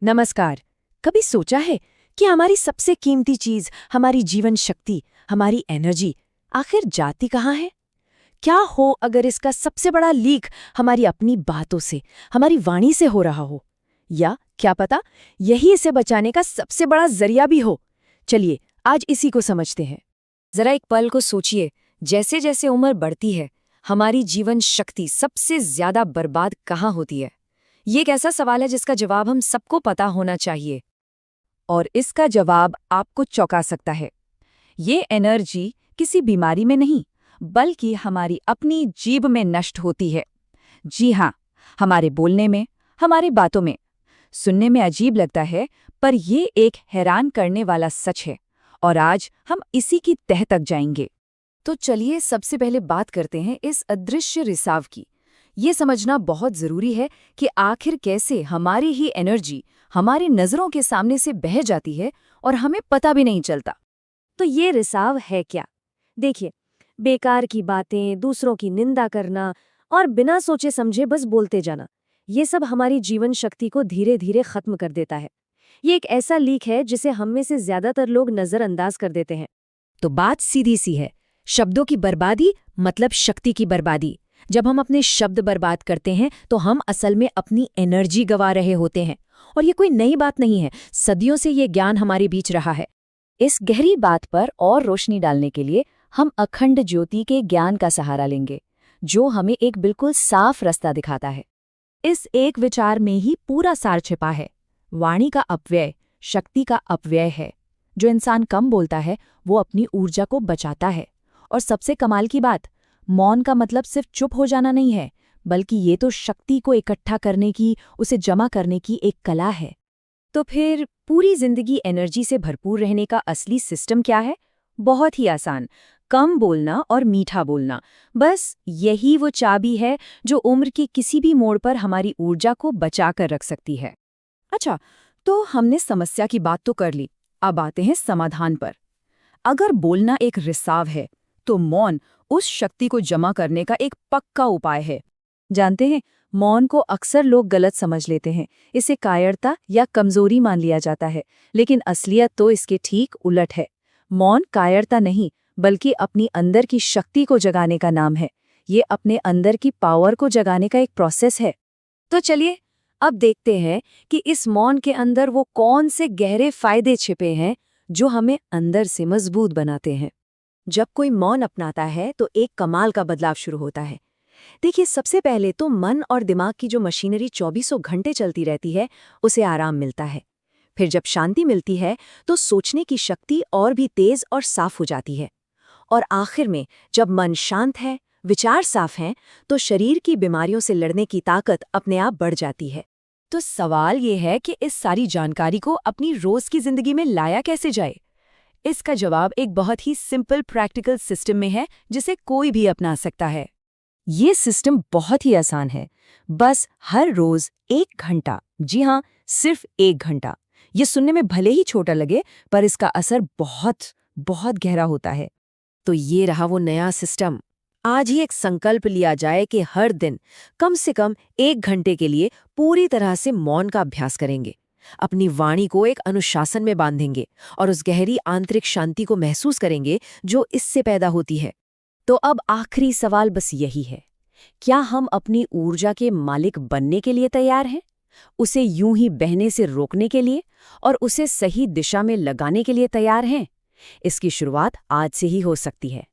नमस्कार। कभी सोचा है कि हमारी सबसे कीमती चीज, हमारी जीवन शक्ति, हमारी एनर्जी आखिर जाती कहाँ है? क्या हो अगर इसका सबसे बड़ा लीक हमारी अपनी बातों से, हमारी वाणी से हो रहा हो? या क्या पता यही इसे बचाने का सबसे बड़ा जरिया भी हो? चलिए आज इसी को समझते हैं। जरा एक पल को सोचिए, जैसे जैसे उम्र बढ़ती है हमारी जीवन शक्ति सबसे ज्यादा बर्बाद कहाँ होती है? ये एक ऐसा सवाल है जिसका जवाब हम सबको पता होना चाहिए। और इसका जवाब आपको चौंका सकता है। ये एनर्जी किसी बीमारी में नहीं, बल्कि हमारी अपनी जीभ में नष्ट होती है। जी हाँ, हमारे बोलने में, हमारी बातों में। सुनने में अजीब लगता है, पर ये एक हैरान करने वाला सच है। और आज हम इसी की तह तक जाएंगे। तो चलिए सबसे पहले बात करते हैं इस अदृश्य रिसाव की। ये समझना बहुत जरूरी है कि आखिर कैसे हमारी ही एनर्जी हमारी नजरों के सामने से बह जाती है और हमें पता भी नहीं चलता। तो ये रिसाव है क्या? देखिए, बेकार की बातें, दूसरों की निंदा करना और बिना सोचे समझे बस बोलते जाना, ये सब हमारी जीवन शक्ति को धीरे धीरे खत्म कर देता है। ये एक ऐसा लीक है जिसे हम में से ज्यादातर लोग नजरअंदाज कर देते हैं। तो बात सीधी सी है, शब्दों की बर्बादी मतलब शक्ति की बर्बादी। जब हम अपने शब्द बर्बाद करते हैं तो हम असल में अपनी एनर्जी गंवा रहे होते हैं। और ये कोई नई बात नहीं है, सदियों से ये ज्ञान हमारे बीच रहा है। इस गहरी बात पर और रोशनी डालने के लिए हम अखंड ज्योति के ज्ञान का सहारा लेंगे, जो हमें एक बिल्कुल साफ रास्ता दिखाता है। इस एक विचार में ही पूरा सार छिपा है। वाणी का अपव्यय शक्ति का अपव्यय है। जो इंसान कम बोलता है वो अपनी ऊर्जा को बचाता है। और सबसे कमाल की बात, मौन का मतलब सिर्फ चुप हो जाना नहीं है, बल्कि ये तो शक्ति को इकट्ठा करने की, उसे जमा करने की एक कला है। तो फिर पूरी जिंदगी एनर्जी से भरपूर रहने का असली सिस्टम क्या है? बहुत ही आसान, कम बोलना और मीठा बोलना। बस यही वो चाबी है जो उम्र के किसी भी मोड़ पर हमारी ऊर्जा को बचा कर रख सकती है। अच्छा, तो हमने समस्या की बात तो कर ली, अब आते हैं समाधान पर। अगर बोलना एक रिसाव है, तो मौन उस शक्ति को जमा करने का एक पक्का उपाय है। जानते हैं, मौन को अक्सर लोग गलत समझ लेते हैं। इसे कायरता या कमजोरी मान लिया जाता है, लेकिन असलियत तो इसके ठीक उलट है। मौन कायरता नहीं, बल्कि अपनी अंदर की शक्ति को जगाने का नाम है। ये अपने अंदर की पावर को जगाने का एक प्रोसेस है। तो चलिए अब देखते हैं कि इस मौन के अंदर वो कौन से गहरे फायदे छिपे हैं जो हमें अंदर से मजबूत बनाते हैं। जब कोई मौन अपनाता है तो एक कमाल का बदलाव शुरू होता है। देखिए, सबसे पहले तो मन और दिमाग की जो मशीनरी 2400 घंटे चलती रहती है, उसे आराम मिलता है। फिर जब शांति मिलती है तो सोचने की शक्ति और भी तेज और साफ हो जाती है। और आखिर में जब मन शांत है, विचार साफ हैं, तो शरीर की बीमारियों से लड़ने की ताकत अपने आप बढ़ जाती है। तो सवाल ये है कि इस सारी जानकारी को अपनी रोज की जिंदगी में लाया कैसे जाए? इसका जवाब एक बहुत ही सिंपल प्रैक्टिकल सिस्टम में है, जिसे कोई भी अपना सकता है। ये सिस्टम बहुत ही आसान है। बस हर रोज 1 घंटा, जी हाँ, सिर्फ 1 घंटा। ये सुनने में भले ही छोटा लगे, पर इसका असर बहुत बहुत गहरा होता है। तो ये रहा वो नया सिस्टम। आज ही एक संकल्प लिया जाए कि हर दिन कम से कम 1 घंटे के लिए पूरी तरह से मौन का अभ्यास करेंगे। अपनी वाणी को एक अनुशासन में बांधेंगे और उस गहरी आंतरिक शांति को महसूस करेंगे जो इससे पैदा होती है। तो अब आखिरी सवाल बस यही है, क्या हम अपनी ऊर्जा के मालिक बनने के लिए तैयार हैं? उसे यूं ही बहने से रोकने के लिए और उसे सही दिशा में लगाने के लिए तैयार हैं? इसकी शुरुआत आज से ही हो सकती है।